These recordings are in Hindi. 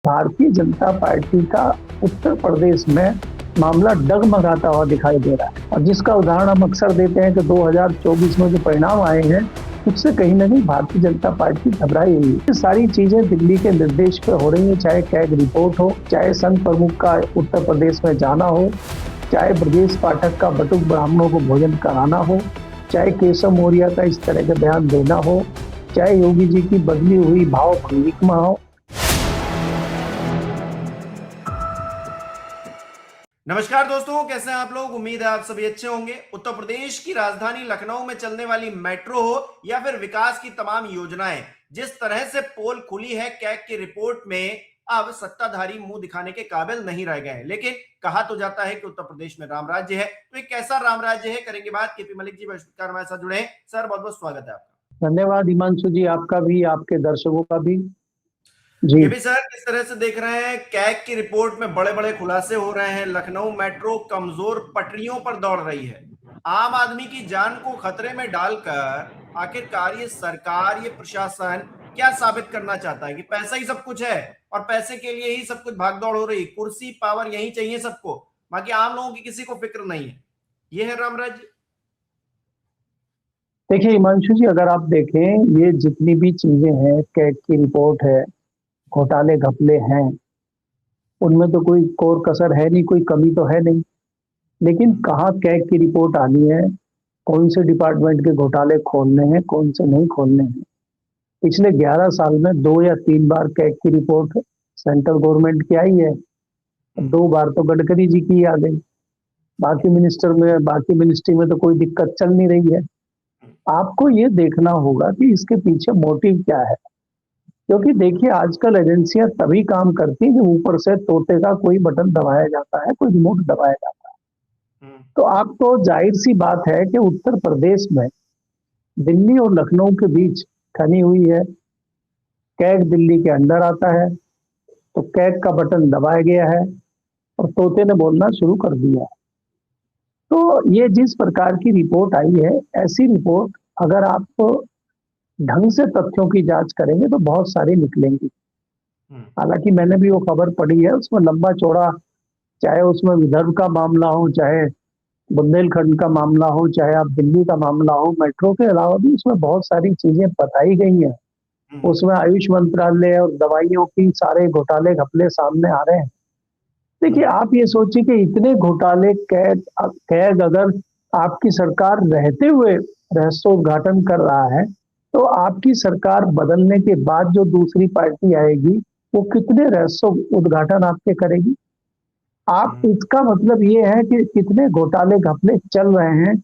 भारतीय जनता पार्टी का उत्तर प्रदेश में मामला डगमगाता हुआ दिखाई दे रहा है और जिसका उदाहरण हम अक्सर देते हैं कि 2024 में जो परिणाम आए हैं उससे कहीं ना कहीं भारतीय जनता पार्टी घबराई हुई है। ये सारी चीजें दिल्ली के निर्देश पे हो रही है, चाहे कैग रिपोर्ट हो, चाहे संघ प्रमुख का उत्तर प्रदेश में जाना हो, चाहे ब्रजेश पाठक का बटुक ब्राह्मणों को भोजन कराना हो, चाहे केशव मौर्य का इस तरह का बयान देना हो, चाहे योगी जी की बदली हुई भाव भंगिमा हो। नमस्कार दोस्तों, कैसे हैं आप लोग। उम्मीद है आप सभी अच्छे होंगे। उत्तर प्रदेश की राजधानी लखनऊ में चलने वाली मेट्रो हो या फिर विकास की तमाम योजनाएं, जिस तरह से पोल खुली है कैग की रिपोर्ट में, अब सत्ताधारी मुंह दिखाने के काबिल नहीं रह गए। लेकिन कहा तो जाता है कि उत्तर प्रदेश में राम राज्य है, तो एक कैसा राम राज्य है, करेंगे बात। केपी मलिक जी बहिष्कार हमारे साथ जुड़े हैं। सर, बहुत बहुत स्वागत है आपका। धन्यवाद हिमांशु जी, आपका भी, आपके दर्शकों का भी जी। ये भी सर, किस तरह से देख रहे हैं, कैग की रिपोर्ट में बड़े बड़े खुलासे हो रहे हैं। लखनऊ मेट्रो कमजोर पटरियों पर दौड़ रही है, आम आदमी की जान को खतरे में डालकर आखिरकार ये सरकार, ये प्रशासन क्या साबित करना चाहता है कि पैसा ही सब कुछ है और पैसे के लिए ही सब कुछ भागदौड़ हो रही, कुर्सी पावर यही चाहिए सबको, बाकी आम लोगों की किसी को फिक्र नहीं है। ये है राम राज्य। देखिए हिमांशु जी, अगर आप देखें ये जितनी भी चीजें हैं, कैग की रिपोर्ट है, घोटाले घपले हैं, उनमें तो कोई कोर कसर है नहीं, कोई कमी तो है नहीं। लेकिन कहाँ कैग की रिपोर्ट आनी है, कौन से डिपार्टमेंट के घोटाले खोलने हैं, कौन से नहीं खोलने हैं। पिछले 11 साल में 2 या 3 बार कैग की रिपोर्ट सेंट्रल गवर्नमेंट की आई है, 2 बार तो गडकरी जी की आ गई। बाकी मिनिस्ट्री में तो कोई दिक्कत चल नहीं रही है। आपको ये देखना होगा कि इसके पीछे मोटिव क्या है, क्योंकि देखिए आजकल एजेंसियां तभी काम करती हैं कि ऊपर से तोते का कोई बटन दबाया जाता है, कोई रिमोट दबाया जाता है। तो आपको जाहिर सी बात है कि उत्तर प्रदेश में दिल्ली और लखनऊ के बीच खनी हुई है, कैग दिल्ली के अंदर आता है, तो कैग का बटन दबाया गया है और तोते ने बोलना शुरू कर दिया। तो ये जिस प्रकार की रिपोर्ट आई है, ऐसी रिपोर्ट अगर आप ढंग से तथ्यों की जांच करेंगे तो बहुत सारी निकलेंगी। हालांकि मैंने भी वो खबर पढ़ी है, उसमें लंबा चौड़ा, चाहे उसमें विदर्भ का मामला हो, चाहे बुंदेलखंड का मामला हो, चाहे आप दिल्ली का मामला हो, मेट्रो के अलावा भी उसमें बहुत सारी चीजें बताई गई हैं। उसमें आयुष मंत्रालय और दवाइयों की सारे घोटाले घपले सामने आ रहे हैं। देखिए आप ये सोचिए कि इतने घोटाले कैग अगर आपकी सरकार रहते हुए रहस्योद्घाटन कर रहा है, तो आपकी सरकार बदलने के बाद जो दूसरी पार्टी आएगी वो कितने रहस्य उद्घाटन आपके करेगी। आप इसका मतलब ये है कि कितने घोटाले घपले चल रहे हैं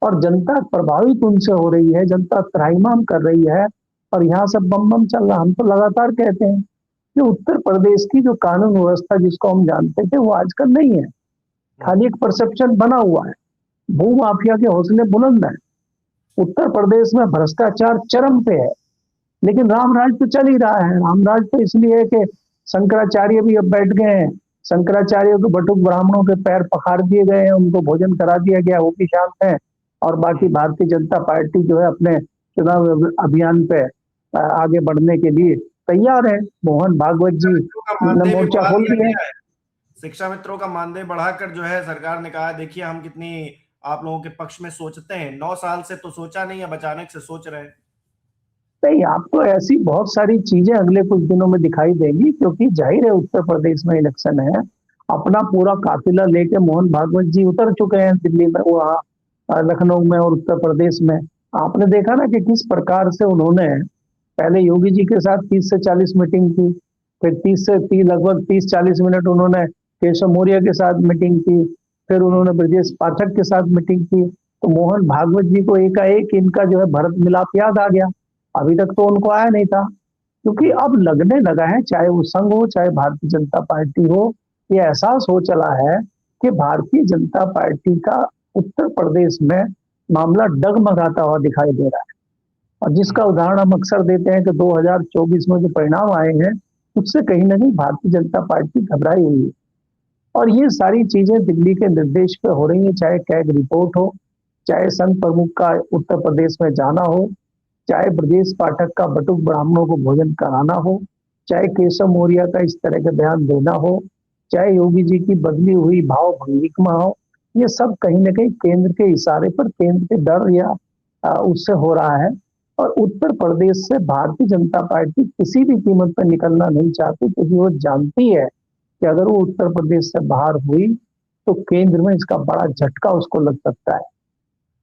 और जनता प्रभावित उनसे हो रही है, जनता त्राहिमाम कर रही है और यहाँ सब बम बम चल रहा। हम तो लगातार कहते हैं कि उत्तर प्रदेश की जो कानून व्यवस्था जिसको हम जानते थे वो आजकल नहीं है, खाली एक परसेप्शन बना हुआ है। भू माफिया के हौसले बुलंद हैं, उत्तर प्रदेश में भ्रष्टाचार चरम पे है, लेकिन रामराज तो चल ही रहा है। रामराज तो इसलिए है कि शंकराचार्य भी अब बैठ गए हैं, शंकराचार्य को बटुक ब्राह्मणों के पैर पखार दिए गए हैं, उनको भोजन करा दिया गया, वो भी शांत है। और बाकी भारतीय जनता पार्टी जो है अपने चुनाव अभियान पे आगे बढ़ने के लिए तैयार है। मोहन भागवत जी ने मोर्चा खोल दिया है। शिक्षा मित्रों का मानदेय बढ़ाकर जो है सरकार ने कहा, देखिए हम कितनी आप लोगों के पक्ष में सोचते हैं। 9 साल से तो सोचा नहीं, अब अचानक से सोच रहे हैं। नहीं, आपको ऐसी बहुत सारी चीजें अगले कुछ दिनों में दिखाई देंगी, क्योंकि जाहिर है उत्तर प्रदेश में इलेक्शन है। अपना पूरा काफिला लेके मोहन भागवत जी उतर चुके हैं दिल्ली में, वहाँ लखनऊ में और उत्तर प्रदेश में। आपने देखा ना कि किस प्रकार से उन्होंने पहले योगी जी के साथ 30 से 40 मीटिंग की, फिर 30 से 30 लगभग 30-40 मिनट उन्होंने केशव मौर्य के साथ मीटिंग की, फिर उन्होंने ब्रजेश पाठक के साथ मीटिंग की। तो मोहन भागवत जी को एकाएक इनका जो है भरत मिलाप याद आ गया। अभी तक तो उनको आया नहीं था, क्योंकि अब लगने लगा है, चाहे वो संघ हो चाहे भारतीय जनता पार्टी हो, ये एहसास हो चला है कि भारतीय जनता पार्टी का उत्तर प्रदेश में मामला डगमगाता हुआ दिखाई दे रहा है और जिसका उदाहरण हम अक्सर देते हैं कि 2024 में जो परिणाम आए हैं उससे कहीं ना कहीं भारतीय जनता पार्टी घबराई हुई है। और ये सारी चीजें दिल्ली के निर्देश पे हो रही है, चाहे कैग रिपोर्ट हो, चाहे संघ प्रमुख का उत्तर प्रदेश में जाना हो, चाहे ब्रजेश पाठक का बटुक ब्राह्मणों को भोजन कराना हो, चाहे केशव मौर्य का इस तरह का बयान देना हो, चाहे योगी जी की बदली हुई भाव भंगिमा हो, ये सब कहीं ना कहीं केंद्र के इशारे पर, केंद्र के डर या उससे हो रहा है। और उत्तर प्रदेश से भारतीय जनता पार्टी किसी भी कीमत पर निकलना नहीं चाहती, क्योंकि वो जानती है कि अगर वो उत्तर प्रदेश से बाहर हुई तो केंद्र में इसका बड़ा झटका उसको लग सकता है।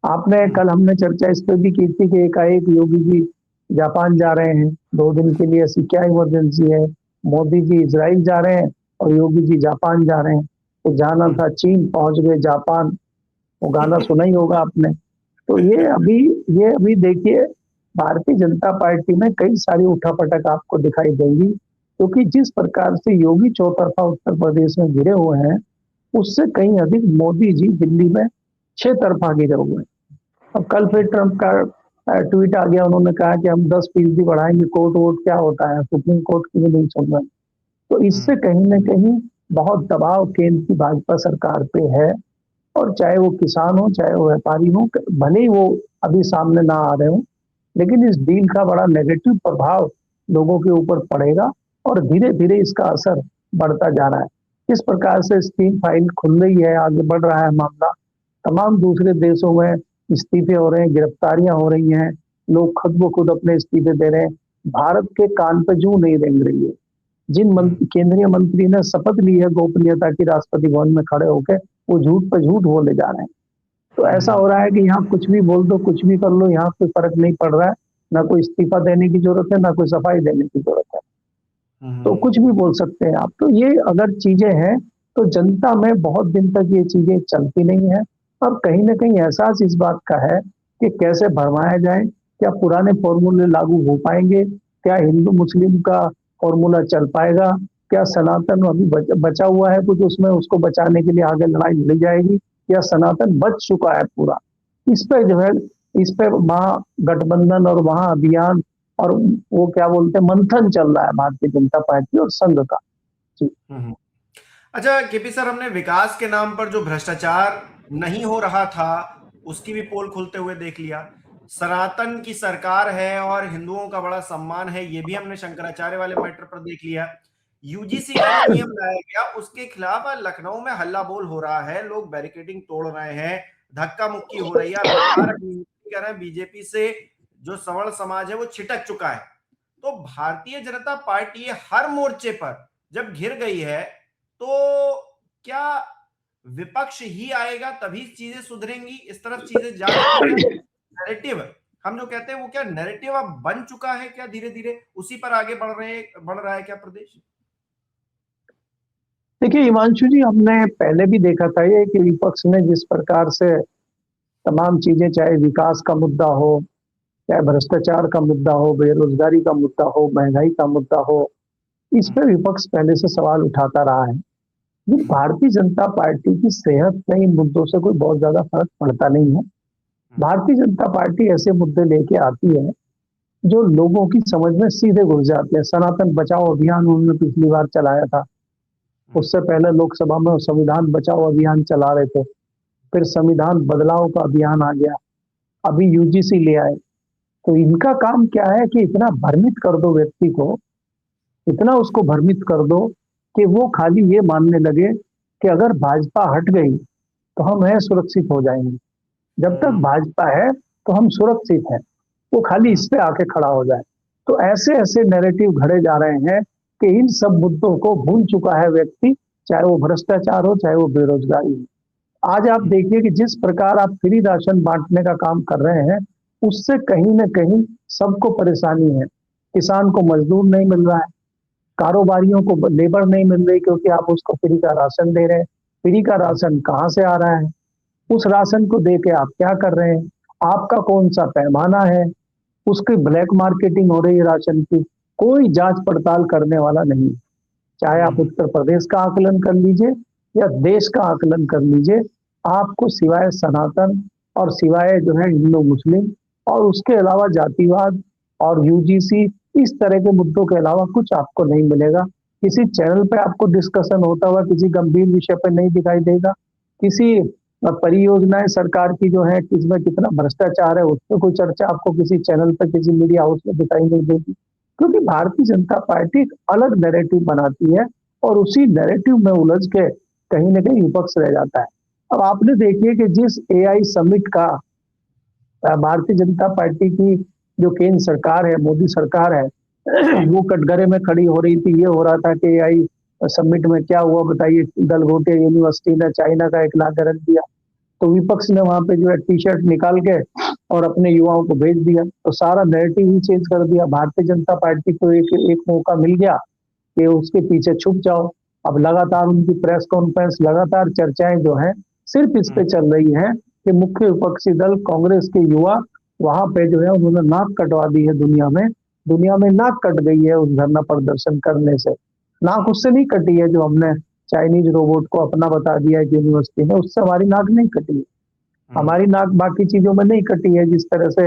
आपने कल हमने चर्चा इस पर भी की थी कि एकाएक योगी जी जापान जा रहे हैं 2 दिन के लिए, ऐसी क्या इमरजेंसी है। मोदी जी इजराइल जा रहे हैं और योगी जी जापान जा रहे हैं। तो जाना था चीन, पहुंच गए जापान। वो गाना सुना ही होगा आपने। तो ये अभी देखिए, भारतीय जनता पार्टी में कई सारी उठापटक आपको दिखाई देंगी, क्योंकि जिस प्रकार से योगी चौतरफा उत्तर प्रदेश में गिरे हुए हैं, उससे कहीं अधिक मोदी जी दिल्ली में 6 तरफा गिरे हुए हैं। अब कल फिर ट्रंप का ट्वीट आ गया, उन्होंने कहा कि हम 10% बढ़ाएंगे, कोर्ट वोट क्या होता है, सुप्रीम कोर्ट की भी नहीं सुन रहे। तो इससे कहीं ना कहीं बहुत दबाव केंद्र की भाजपा सरकार पे है। और चाहे वो किसान हो, चाहे वो व्यापारी हो, भले ही वो अभी सामने ना आ रहे हो, लेकिन इस डील का बड़ा नेगेटिव प्रभाव लोगों के ऊपर पड़ेगा और धीरे धीरे इसका असर बढ़ता जा रहा है। इस प्रकार से स्टीम फाइल खुल रही है, आगे बढ़ रहा है मामला। तमाम दूसरे देशों में इस्तीफे हो रहे हैं, गिरफ्तारियां हो रही हैं, लोग खुद ब खुद अपने इस्तीफे दे रहे हैं। भारत के कान पे जू नहीं रेंग रही है। जिन केंद्रीय मंत्री ने शपथ ली है गोपनीयता की राष्ट्रपति भवन में खड़े होकर, वो झूठ पे झूठ बोले जा रहे हैं। तो ऐसा हो रहा है कि यहाँ कुछ भी बोल दो, कुछ भी कर लो, यहाँ कोई फर्क नहीं पड़ रहा है। ना कोई इस्तीफा देने की जरूरत है, ना कोई सफाई देने की जरूरत है। तो कुछ भी बोल सकते हैं आप। तो ये अगर चीजें हैं तो जनता में बहुत दिन तक ये चीजें चलती नहीं है। और कहीं ना कहीं एहसास इस बात का है कि कैसे भरमाया जाए, क्या पुराने फॉर्मूले लागू हो पाएंगे, क्या हिंदू मुस्लिम का फॉर्मूला चल पाएगा, क्या सनातन अभी बचा हुआ है कुछ, उसमें उसको बचाने के लिए आगे लड़ाई लड़ी जाएगी, या सनातन बच चुका है पूरा। इस पे जो है, इस पे महागठबंधन और महाअभियान और वो क्या बोलते हैं, मंथन चल रहा है भारतीय जनता पार्टी और संघ का। जी। अच्छा केपी सर, हमने विकास के नाम पर जो भ्रष्टाचार नहीं हो रहा था उसकी भी पोल खुलते हुए देख लिया। सनातन की सरकार है और हिंदुओं का बड़ा सम्मान है, ये भी हमने शंकराचार्य वाले मैटर पर देख लिया। यूजीसी का जो नियम लाया गया उसके खिलाफ लखनऊ में हल्ला बोल हो रहा है, लोग बैरिकेडिंग तोड़ रहे हैं, धक्का मुक्की हो रही है, कह रहे हैं बीजेपी से जो सवर्ण समाज है वो छिटक चुका है। तो भारतीय जनता पार्टी हर मोर्चे पर जब घिर गई है, तो क्या विपक्ष ही आएगा तभी चीजें सुधरेंगी? इस तरफ चीजें जा रही हैं, नैरेटिव हम जो कहते हैं वो क्या नैरेटिव अब बन चुका है क्या, धीरे धीरे उसी पर आगे बढ़ रहा है क्या प्रदेश? देखिए हिमांशु जी, हमने पहले भी देखा था ये कि विपक्ष ने जिस प्रकार से तमाम चीजें, चाहे विकास का मुद्दा हो, चाहे भ्रष्टाचार का मुद्दा हो, बेरोजगारी का मुद्दा हो, महंगाई का मुद्दा हो, इस पे विपक्ष पहले से सवाल उठाता रहा है। ये भारतीय जनता पार्टी की सेहत में इन मुद्दों से कोई बहुत ज्यादा फर्क पड़ता नहीं है। भारतीय जनता पार्टी ऐसे मुद्दे लेके आती है जो लोगों की समझ में सीधे घुस जाते हैं। सनातन बचाओ अभियान उन्होंने पिछली बार चलाया था, उससे पहले लोकसभा में संविधान बचाओ अभियान चला रहे थे, फिर संविधान बदलाव का अभियान आ गया, अभी यूजीसी ले आए। तो इनका काम क्या है कि इतना भ्रमित कर दो व्यक्ति को, इतना उसको भ्रमित कर दो कि वो खाली ये मानने लगे कि अगर भाजपा हट गई तो हम है सुरक्षित हो जाएंगे, जब तक भाजपा है तो हम सुरक्षित हैं, वो खाली इस पे आके खड़ा हो जाए। तो ऐसे ऐसे नैरेटिव घड़े जा रहे हैं कि इन सब मुद्दों को भूल चुका है व्यक्ति, चाहे वो भ्रष्टाचार हो, चाहे वो बेरोजगारी हो। आज आप देखिए कि जिस प्रकार आप फ्री राशन बांटने का काम कर रहे हैं, उससे कहीं ना कहीं सबको परेशानी है। किसान को मजदूर नहीं मिल रहा है, कारोबारियों को लेबर नहीं मिल रही, क्योंकि आप उसको फ्री का राशन दे रहे हैं। फ्री का राशन कहाँ से आ रहा है, उस राशन को दे के आप क्या कर रहे हैं, आपका कौन सा पैमाना है, उसकी ब्लैक मार्केटिंग हो रही है राशन की, कोई जांच पड़ताल करने वाला नहीं। चाहे आप उत्तर प्रदेश का आकलन कर लीजिए या देश का आकलन कर लीजिए, आपको सिवाय सनातन और सिवाय जो है हिंदू मुस्लिम और उसके अलावा जातिवाद और यूजीसी, इस तरह के मुद्दों के अलावा कुछ आपको नहीं मिलेगा। किसी चैनल पे आपको डिस्कशन होता हुआ किसी गंभीर विषय पर नहीं दिखाई देगा। किसी परियोजनाएं सरकार की जो है किसमें कितना भ्रष्टाचार है, उसमें कोई चर्चा आपको किसी चैनल पर, किसी मीडिया हाउस में दिखाई नहीं देगी। क्योंकि भारतीय जनता पार्टी एक अलग नैरेटिव बनाती है और उसी नैरेटिव में उलझ के कहीं ना कहीं विपक्ष रह जाता है। अब आपने देखिए कि जिस एआई समिट का भारतीय जनता पार्टी की जो केंद्र सरकार है, मोदी सरकार है, वो कटघरे में खड़ी हो रही थी। ये हो रहा था कि एआई समिट में क्या हुआ बताइए, गलगोटे यूनिवर्सिटी ने चाइना का 1 लाख रख दिया, तो विपक्ष ने वहां पे जो है टी शर्ट निकाल के और अपने युवाओं को भेज दिया, तो सारा नैरेटिव ही चेंज कर दिया। भारतीय जनता पार्टी को एक मौका मिल गया कि उसके पीछे छुप जाओ। अब लगातार उनकी प्रेस कॉन्फ्रेंस, लगातार चर्चाएं जो है सिर्फ इस पे चल रही है कि मुख्य विपक्षी दल कांग्रेस के युवा वहां पे जो है उन्होंने नाक कटवा दी है। दुनिया में नाक कट गई है उस धरना प्रदर्शन करने से। नाक उससे नहीं कटी है जो हमने चाइनीज रोबोट को अपना बता दिया है यूनिवर्सिटी में, उससे हमारी नाक नहीं कटी है। हमारी नाक बाकी चीजों में नहीं कटी है, जिस तरह से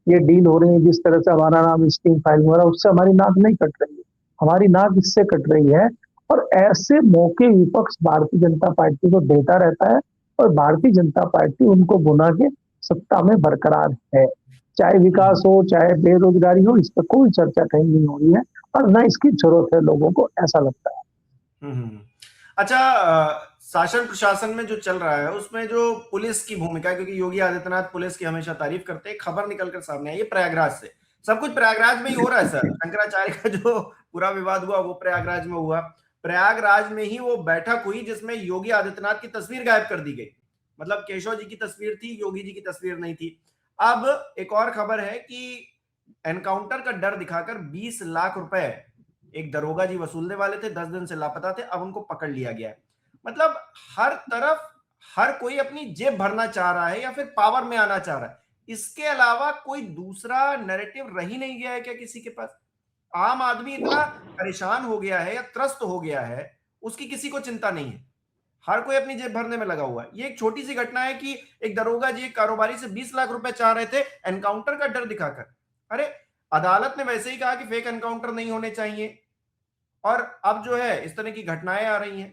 ये डील हो रही है, जिस तरह से हमारा नाम स्टीम फाइल हो रहा है, उससे हमारी नाक नहीं कट रही है। हमारी नाक इससे कट रही है। और ऐसे मौके विपक्ष भारतीय जनता पार्टी को देता रहता है और भारतीय जनता पार्टी उनको भुना के सत्ता में बरकरार है। चाहे विकास हो, चाहे बेरोजगारी हो, इस पर कोई चर्चा कहीं नहीं हो रही है और न इसकी जरूरत है लोगों को, ऐसा लगता है। अच्छा, शासन प्रशासन में जो चल रहा है उसमें जो पुलिस की भूमिका है, क्योंकि योगी आदित्यनाथ पुलिस की हमेशा तारीफ करते हैं, खबर निकलकर सामने आई है प्रयागराज से। सब कुछ प्रयागराज में ही हो रहा है सर। शंकराचार्य का जो पूरा विवाद हुआ वो प्रयागराज में हुआ। प्रयागराज में ही वो बैठक हुई जिसमें योगी आदित्यनाथ की तस्वीर गायब कर दी गई। मतलब केशव जी की तस्वीर थी, योगी जी की तस्वीर नहीं थी। अब एक और खबर है कि एनकाउंटर का डर दिखाकर 20 लाख रुपए एक दरोगा जी वसूलने वाले थे, 10 दिन से लापता थे, अब उनको पकड़ लिया गया है। मतलब हर तरफ हर कोई अपनी जेब भरना चाह रहा है या फिर पावर में आना चाह रहा है। इसके अलावा कोई दूसरा नैरेटिव रह ही नहीं गया है क्या किसी के पास? आम आदमी इतना परेशान हो गया है या त्रस्त हो गया है, उसकी किसी को चिंता नहीं है। हर कोई अपनी जेब भरने में लगा हुआ है। ये एक छोटी सी घटना है कि एक दरोगा जी एक कारोबारी से 20 लाख रुपए चाह रहे थे एनकाउंटर का डर दिखाकर। अरे अदालत ने वैसे ही कहा कि फेक एनकाउंटर नहीं होने चाहिए, और अब जो है इस तरह की घटनाएं आ रही हैं।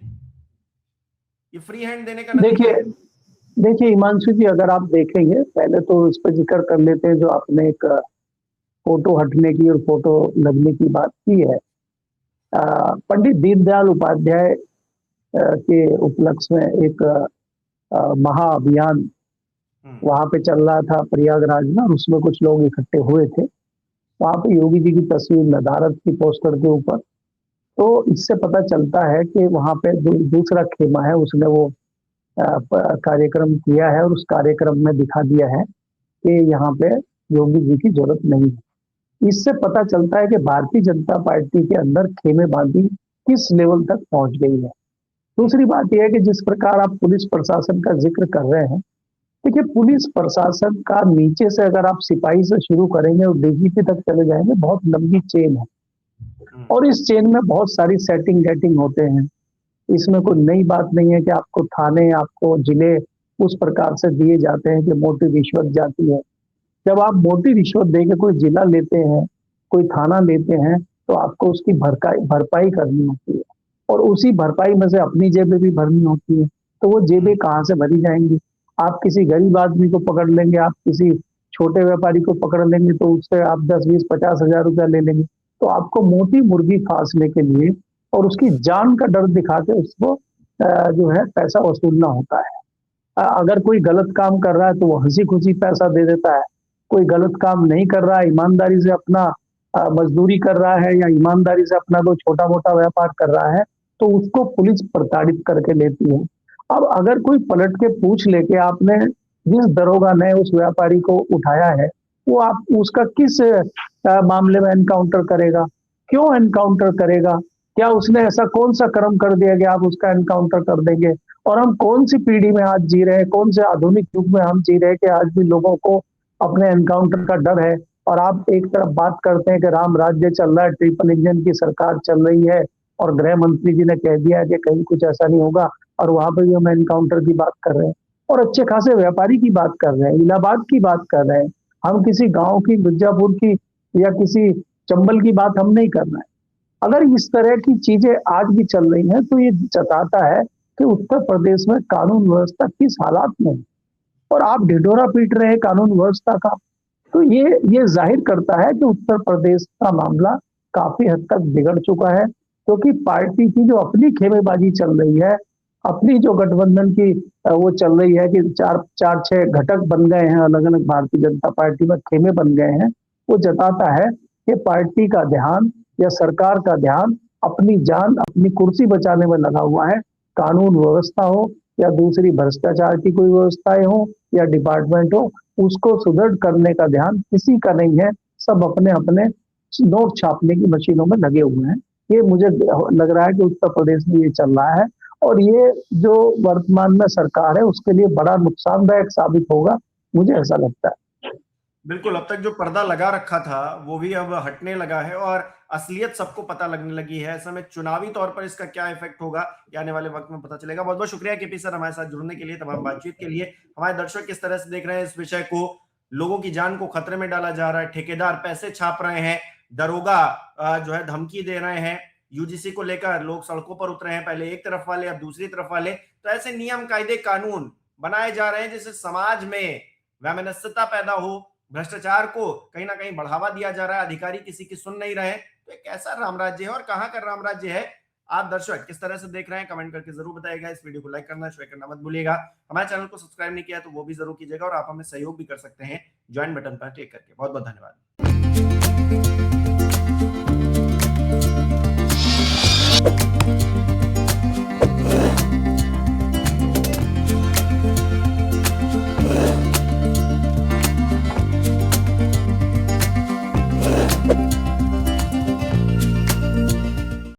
ये फ्री हैंड देने का नतीजा है। देखिए हिमांशु जी, अगर आप देखेंगे, पहले तो इस पर जिक्र कर लेते हैं जो आपने एक फोटो हटने की और फोटो लगने की बात की है। पंडित दीनदयाल उपाध्याय के उपलक्ष्य में एक महाअभियान वहां पे चल रहा था प्रयागराज में, और उसमें कुछ लोग इकट्ठे हुए थे। वहां पे योगी जी की तस्वीर नदारत की पोस्टर के ऊपर। तो इससे पता चलता है कि वहां पे दूसरा खेमा है, उसने वो कार्यक्रम किया है और उस कार्यक्रम में दिखा दिया है कि यहाँ पे योगी जी की जरूरत नहीं है। इससे पता चलता है कि भारतीय जनता पार्टी के अंदर खेमेबाजी किस लेवल तक पहुंच गई है। दूसरी बात यह है कि जिस प्रकार आप पुलिस प्रशासन का जिक्र कर रहे हैं, देखिए पुलिस प्रशासन का नीचे से अगर आप सिपाही से शुरू करेंगे और डीजीपी तक चले जाएंगे, बहुत लंबी चेन है और इस चेन में बहुत सारी सेटिंग गेटिंग होते हैं। इसमें कोई नई बात नहीं है कि आपको थाने, आपको जिले उस प्रकार से दिए जाते हैं कि मोटी रिश्वत जाती है। जब आप मोटी रिश्वत देके कोई जिला लेते हैं, कोई थाना लेते हैं, तो आपको उसकी भरपाई करनी होती है और उसी भरपाई में से अपनी जेबें भी भरनी होती है। तो वो जेबें कहाँ से भरी जाएंगी? आप किसी गरीब आदमी को पकड़ लेंगे, आप किसी छोटे व्यापारी को पकड़ लेंगे तो उससे आप 10, 20, 50 हजार रुपया ले लेंगे। तो आपको मोटी मुर्गी फांसने के लिए और उसकी जान का डर दिखा के उसको जो है पैसा वसूलना होता है। अगर कोई गलत काम कर रहा है तो वो हंसी खुशी पैसा दे देता है। कोई गलत काम नहीं कर रहा है, ईमानदारी से अपना मजदूरी कर रहा है या ईमानदारी से अपना कोई छोटा मोटा व्यापार कर रहा है, तो उसको पुलिस प्रताड़ित करके लेती है। अब अगर कोई पलट के पूछ ले कि आपने जिस दरोगा ने उस व्यापारी को उठाया है, वो आप उसका किस मामले में एनकाउंटर करेगा, क्यों एनकाउंटर करेगा, क्या उसने ऐसा कौन सा कर्म कर दिया कि आप उसका एनकाउंटर कर देंगे? और हम कौन सी पीढ़ी में आज जी रहे हैं, कौन से आधुनिक युग में हम जी रहे हैं कि आज भी लोगों को अपने एनकाउंटर का डर है? और आप एक तरफ बात करते हैं कि राम राज्य चल रहा है, ट्रिपल इंजन की सरकार चल रही है और गृह मंत्री जी ने कह दिया है कि कहीं कुछ ऐसा नहीं होगा, और वहां पर भी हम एनकाउंटर की बात कर रहे हैं और अच्छे खासे व्यापारी की बात कर रहे हैं, इलाहाबाद की बात कर रहे हैं। हम किसी गांव की, मिर्जापुर की या किसी चंबल की बात हम नहीं कर रहे हैं। अगर इस तरह की चीजें आज भी चल रही हैं तो ये जताता है कि उत्तर प्रदेश में कानून व्यवस्था किस हालात में है, और आप ढिढोरा पीट रहे हैं कानून व्यवस्था का। तो ये जाहिर करता है कि उत्तर प्रदेश का मामला काफी हद तक बिगड़ चुका है, क्योंकि पार्टी की जो अपनी खेमेबाजी चल रही है, अपनी जो गठबंधन की वो चल रही है कि चार छह घटक बन गए हैं अलग अलग भारतीय जनता पार्टी में, खेमे बन गए हैं, वो जताता है कि पार्टी का ध्यान या सरकार का ध्यान अपनी जान अपनी कुर्सी बचाने में लगा हुआ है। कानून व्यवस्था हो या दूसरी भ्रष्टाचार की कोई व्यवस्थाएं हो या डिपार्टमेंट हो, उसको सुदृढ़ करने का ध्यान किसी का नहीं है। सब अपने अपने नोट छापने की मशीनों में लगे हुए हैं। ये मुझे लग रहा है कि उत्तर प्रदेश में ये चल रहा है, और ये जो वर्तमान में सरकार है उसके लिए बड़ा नुकसानदायक साबित होगा, मुझे ऐसा लगता है। बिल्कुल, अब तक जो पर्दा लगा रखा था वो भी अब हटने लगा है और असलियत सबको पता लगने लगी है। ऐसे में चुनावी तौर पर इसका क्या इफेक्ट होगा ये आने वाले वक्त में पता चलेगा। बहुत बहुत शुक्रिया केपी सर हमारे साथ जुड़ने के लिए, तमाम बातचीत के लिए। हमारे दर्शक किस तरह से देख रहे हैं इस विषय को, लोगों की जान को खतरे में डाला जा रहा है, ठेकेदार पैसे छाप रहे हैं, दरोगा जो है धमकी दे रहे हैं, यूजीसी को लेकर लोग सड़कों पर उतरे हैं, पहले एक तरफ वाले अब दूसरी तरफ वाले। तो ऐसे नियम कायदे कानून बनाए जा रहे हैं जिससे समाज में वैमनस्यता पैदा हो, भ्रष्टाचार को कहीं ना कहीं बढ़ावा दिया जा रहा है, अधिकारी किसी की सुन नहीं रहे। तो एक ऐसा रामराज्य है और कहां का रामराज्य है, आप दर्शक किस तरह से देख रहे हैं कमेंट करके जरूर बताइएगा। इस वीडियो को लाइक करना शेयर करना मत भूलिएगा। हमारे चैनल को सब्सक्राइब नहीं किया तो वो भी जरूर कीजिएगा और आप हमें सहयोग भी कर सकते हैं ज्वाइन बटन पर क्लिक करके। बहुत बहुत धन्यवाद।